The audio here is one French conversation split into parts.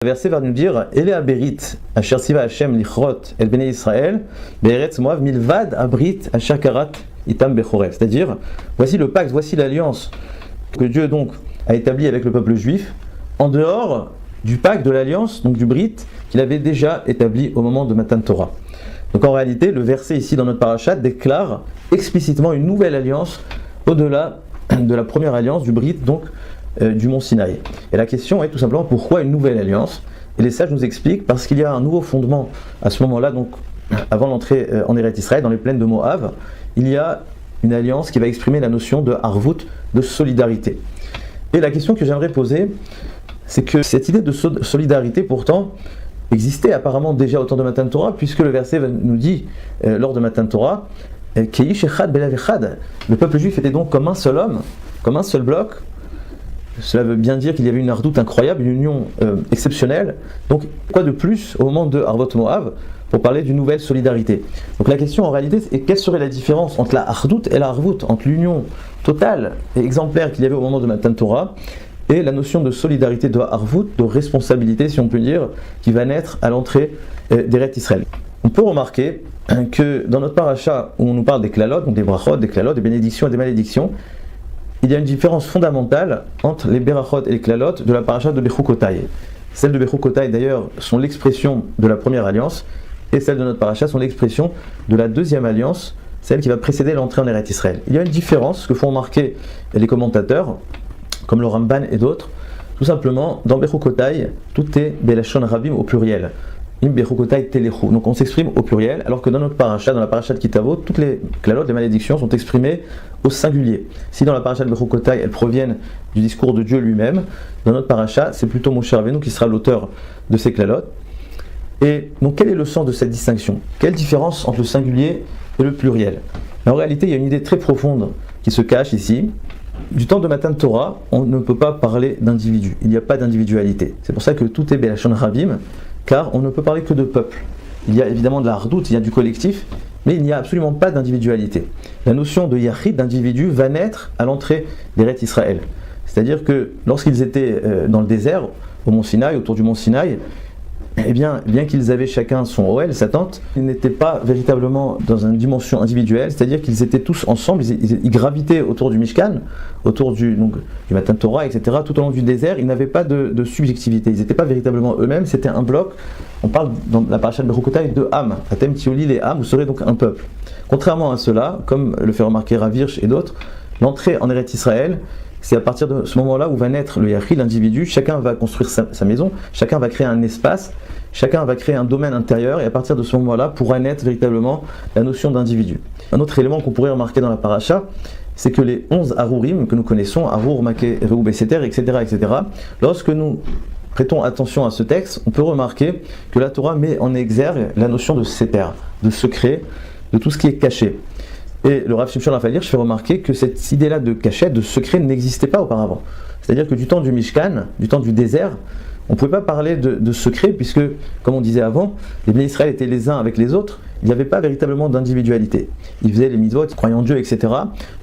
Le verset va nous dire Ele aberit asher siva Hashem lichrot el bnei Israël be'eretz Moav milvad abrit asher karat itam bechorev. C'est-à-dire, voici le pacte, voici l'alliance que Dieu donc a établie avec le peuple juif en dehors du pacte de l'alliance, donc du brit, qu'il avait déjà établi au moment de Matan Torah. Donc en réalité, le verset ici dans notre parashat déclare explicitement une nouvelle alliance au-delà de la première alliance du brit, donc du mont Sinaï. Et la question est tout simplement pourquoi une nouvelle alliance? Et les sages nous expliquent parce qu'il y a un nouveau fondement à ce moment-là, donc avant l'entrée en Eretz Israël, dans les plaines de Moab, il y a une alliance qui va exprimer la notion de harvout, de solidarité. Et la question que j'aimerais poser, c'est que cette idée de solidarité pourtant existait apparemment déjà au temps de Matan Torah, puisque le verset nous dit lors de Matan Torah, Keish echad belav echad, le peuple juif était donc comme un seul homme, comme un seul bloc. Cela veut bien dire qu'il y avait une hardoute incroyable, une union exceptionnelle. Donc, quoi de plus au moment de Harvot Moav pour parler d'une nouvelle solidarité? Donc, la question en réalité est quelle serait la différence entre la hardoute et la harvout, entre l'union totale et exemplaire qu'il y avait au moment de Matan Torah et la notion de solidarité, de harvout, de responsabilité, si on peut dire, qui va naître à l'entrée d'Eretz Israël. On peut remarquer que dans notre paracha où on nous parle des klalot, donc des brachot, des klalot, des bénédictions et des malédictions, il y a une différence fondamentale entre les berachot et les klalot de la paracha de Bechukotai. Celles de Bechukotai d'ailleurs sont l'expression de la première alliance, et celles de notre paracha sont l'expression de la deuxième alliance, celle qui va précéder l'entrée en Eretz Israël. Il y a une différence que font remarquer les commentateurs, comme le Ramban et d'autres. Tout simplement, dans Bechukotai, tout est Belashon Rabim au pluriel. Donc on s'exprime au pluriel, alors que dans notre paracha, dans la paracha de Kitavo, toutes les klalot, les malédictions sont exprimées au singulier. Si dans la paracha de Bechukotai, elles proviennent du discours de Dieu lui-même, dans notre paracha, c'est plutôt Moshe Rabbeinu qui sera l'auteur de ces klalot. Et donc quel est le sens de cette distinction? Quelle différence entre le singulier et le pluriel? En réalité, il y a une idée très profonde qui se cache ici. Du temps de Matan Torah, on ne peut pas parler d'individu, il n'y a pas d'individualité. C'est pour ça que tout est Belashon Rabim, car on ne peut parler que de peuple. Il y a évidemment de la hardoute, il y a du collectif, mais il n'y a absolument pas d'individualité. La notion de yachid, d'individu, va naître à l'entrée d'Eretz Israël. C'est-à-dire que lorsqu'ils étaient dans le désert, au mont Sinaï, autour du mont Sinaï, eh bien qu'ils avaient chacun son Ohel, sa tente, ils n'étaient pas véritablement dans une dimension individuelle, c'est-à-dire qu'ils étaient tous ensemble, ils gravitaient autour du Mishkan, autour du Matan Torah, etc. Tout au long du désert, ils n'avaient pas de subjectivité, ils n'étaient pas véritablement eux-mêmes, c'était un bloc. On parle dans la paracha de Bechukotai de Am, Atem Tioli les Am, vous serez donc un peuple. Contrairement à cela, comme le fait remarquer Rav Hirsch et d'autres, l'entrée en Eretz Israël, c'est à partir de ce moment-là où va naître le yachid, l'individu, chacun va construire sa maison, chacun va créer un espace, chacun va créer un domaine intérieur, et à partir de ce moment-là pourra naître véritablement la notion d'individu. Un autre élément qu'on pourrait remarquer dans la paracha, c'est que les 11 Harurim que nous connaissons, Harur, Maké, Rehoub et Seter, etc., lorsque nous prêtons attention à ce texte, on peut remarquer que la Torah met en exergue la notion de Seter, de secret, de tout ce qui est caché. Et le Rav Shimshon Raphaël Hirsch fait remarquer que cette idée-là de cachette, de secret, n'existait pas auparavant. C'est-à-dire que du temps du Mishkan, du temps du désert, on ne pouvait pas parler de secret, puisque, comme on disait avant, les Bnei Israël étaient les uns avec les autres, il n'y avait pas véritablement d'individualité. Ils faisaient les mitzvot, ils croyaient en Dieu, etc.,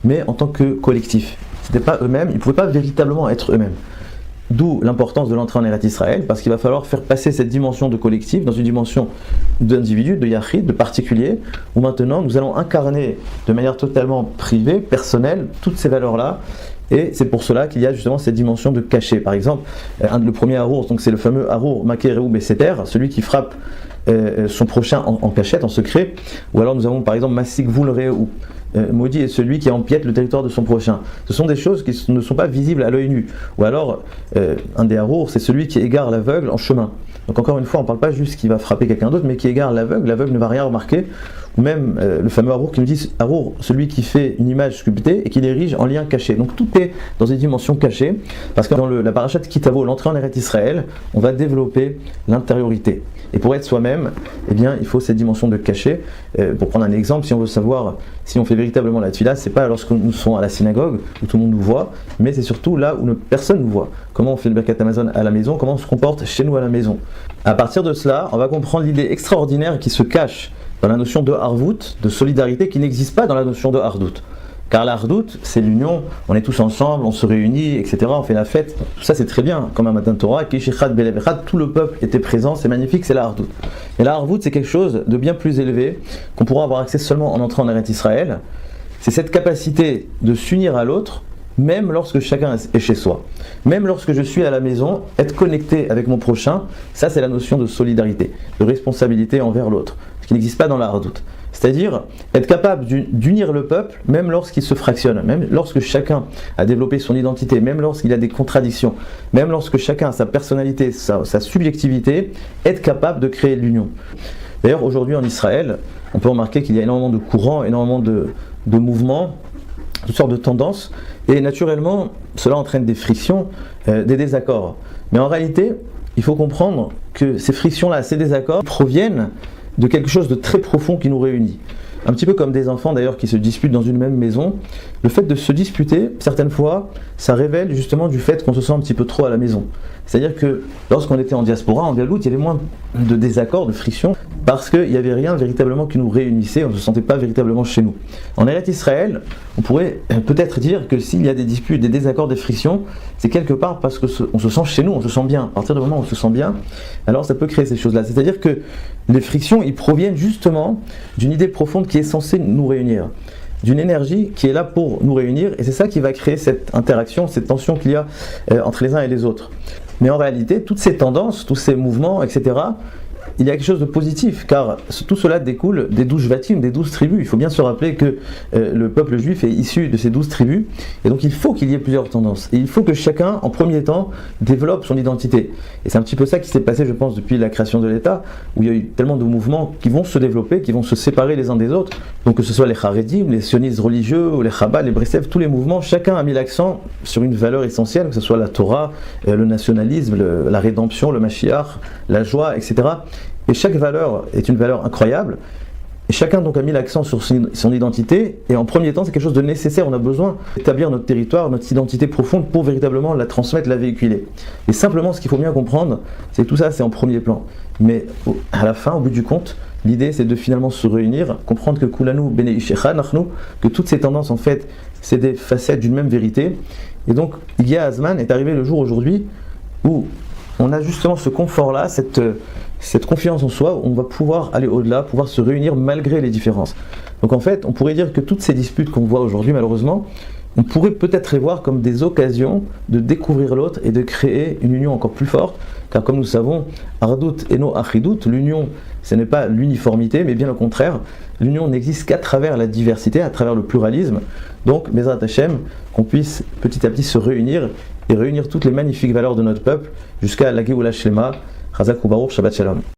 mais en tant que collectif. Ce n'était pas eux-mêmes, ils ne pouvaient pas véritablement être eux-mêmes. D'où l'importance de l'entrée en Eretz Israël, parce qu'il va falloir faire passer cette dimension de collectif dans une dimension d'individu, de yachid, de particulier, où maintenant nous allons incarner de manière totalement privée, personnelle, toutes ces valeurs-là. Et c'est pour cela qu'il y a justement cette dimension de cachet. Par exemple, le premier Harour, donc c'est le fameux Harour Maké Rehoub et Seter, celui qui frappe son prochain en cachette, en secret. Ou alors nous avons par exemple Masik Vul Rehoub, maudit est celui qui empiète le territoire de son prochain. Ce sont des choses qui ne sont pas visibles à l'œil nu. Ou alors, un des Harour, c'est celui qui égare l'aveugle en chemin. Donc encore une fois, on ne parle pas juste qui va frapper quelqu'un d'autre, mais qui égare l'aveugle ne va rien remarquer. Ou même le fameux Harour qui nous dit Harour, celui qui fait une image sculptée et qui l'érige en lien caché. Donc tout est dans une dimension cachée, parce que dans la paracha de Kitavo, l'entrée en Eretz Israël, on va développer l'intériorité. Et pour être soi-même, eh bien, il faut cette dimension de cachet. Pour prendre un exemple, si on veut savoir si on fait véritablement la tefila, c'est pas lorsque nous sommes à la synagogue où tout le monde nous voit, mais c'est surtout là où personne nous voit. Comment on fait le Birkat Hamazon à la maison, comment on se comporte chez nous à la maison. À partir de cela, on va comprendre l'idée extraordinaire qui se cache dans la notion de harvout, de solidarité, qui n'existe pas dans la notion de hardout. Car l'Ardout, c'est l'union, on est tous ensemble, on se réunit, etc. On fait la fête. Tout ça, c'est très bien. Comme un matin de Torah, tout le peuple était présent, c'est magnifique, c'est l'Ardout. Mais l'Ardout, c'est quelque chose de bien plus élevé, qu'on pourra avoir accès seulement en entrant en Eretz Israël. C'est cette capacité de s'unir à l'autre, même lorsque chacun est chez soi. Même lorsque je suis à la maison, être connecté avec mon prochain, ça c'est la notion de solidarité, de responsabilité envers l'autre, ce qui n'existe pas dans l'Ardout. C'est-à-dire être capable d'unir le peuple, même lorsqu'il se fractionne, même lorsque chacun a développé son identité, même lorsqu'il a des contradictions, même lorsque chacun a sa personnalité, sa subjectivité, être capable de créer l'union. D'ailleurs, aujourd'hui en Israël, on peut remarquer qu'il y a énormément de courants, énormément de mouvements, toutes sortes de tendances, et naturellement, cela entraîne des frictions, des désaccords. Mais en réalité, il faut comprendre que ces frictions-là, ces désaccords, proviennent de quelque chose de très profond qui nous réunit. Un petit peu comme des enfants d'ailleurs qui se disputent dans une même maison. Le fait de se disputer, certaines fois, ça révèle justement du fait qu'on se sent un petit peu trop à la maison. C'est-à-dire que lorsqu'on était en diaspora, en Galoute, il y avait moins de désaccords, de frictions, parce qu'il n'y avait rien véritablement qui nous réunissait, on ne se sentait pas véritablement chez nous. En Eretz Israël, on pourrait peut-être dire que s'il y a des disputes, des désaccords, des frictions, c'est quelque part parce qu'on se sent chez nous, on se sent bien. À partir du moment où on se sent bien, alors ça peut créer ces choses-là. C'est-à-dire que les frictions, ils proviennent justement d'une idée profonde qui est censée nous réunir, d'une énergie qui est là pour nous réunir, et c'est ça qui va créer cette interaction, cette tension qu'il y a entre les uns et les autres. Mais en réalité, toutes ces tendances, tous ces mouvements, etc., il y a quelque chose de positif, car tout cela découle des 12 Shvatim, des 12 tribus. Il faut bien se rappeler que le peuple juif est issu de ces 12 tribus, et donc il faut qu'il y ait plusieurs tendances. Et il faut que chacun, en premier temps, développe son identité. Et c'est un petit peu ça qui s'est passé, je pense, depuis la création de l'État, où il y a eu tellement de mouvements qui vont se développer, qui vont se séparer les uns des autres. Donc que ce soit les Haredim, les sionistes religieux, ou les Chabad, les Breslev, tous les mouvements, chacun a mis l'accent sur une valeur essentielle, que ce soit la Torah, le nationalisme, la rédemption, le Mashiach, la joie, etc. Et chaque valeur est une valeur incroyable, et chacun donc a mis l'accent sur son identité, et en premier temps c'est quelque chose de nécessaire, on a besoin d'établir notre territoire, notre identité profonde pour véritablement la transmettre, la véhiculer. Et simplement ce qu'il faut bien comprendre, c'est que tout ça c'est en premier plan. Mais à la fin, au bout du compte, l'idée c'est de finalement se réunir, comprendre que Kulanu Bnei Ish Echad Nachnu, que toutes ces tendances en fait c'est des facettes d'une même vérité. Et donc Igia Azman est arrivé le jour aujourd'hui où on a justement ce confort-là, cette confiance en soi, où on va pouvoir aller au-delà, pouvoir se réunir malgré les différences. Donc en fait, on pourrait dire que toutes ces disputes qu'on voit aujourd'hui, malheureusement, on pourrait peut-être les voir comme des occasions de découvrir l'autre et de créer une union encore plus forte, car comme nous savons, Ardout et no Achidout, l'union, ce n'est pas l'uniformité, mais bien au contraire, l'union n'existe qu'à travers la diversité, à travers le pluralisme. Donc, Bezrat Hashem, qu'on puisse petit à petit se réunir et réunir toutes les magnifiques valeurs de notre peuple jusqu'à la Géoula Shlema, Chazak ou Baruch, Shabbat Shalom.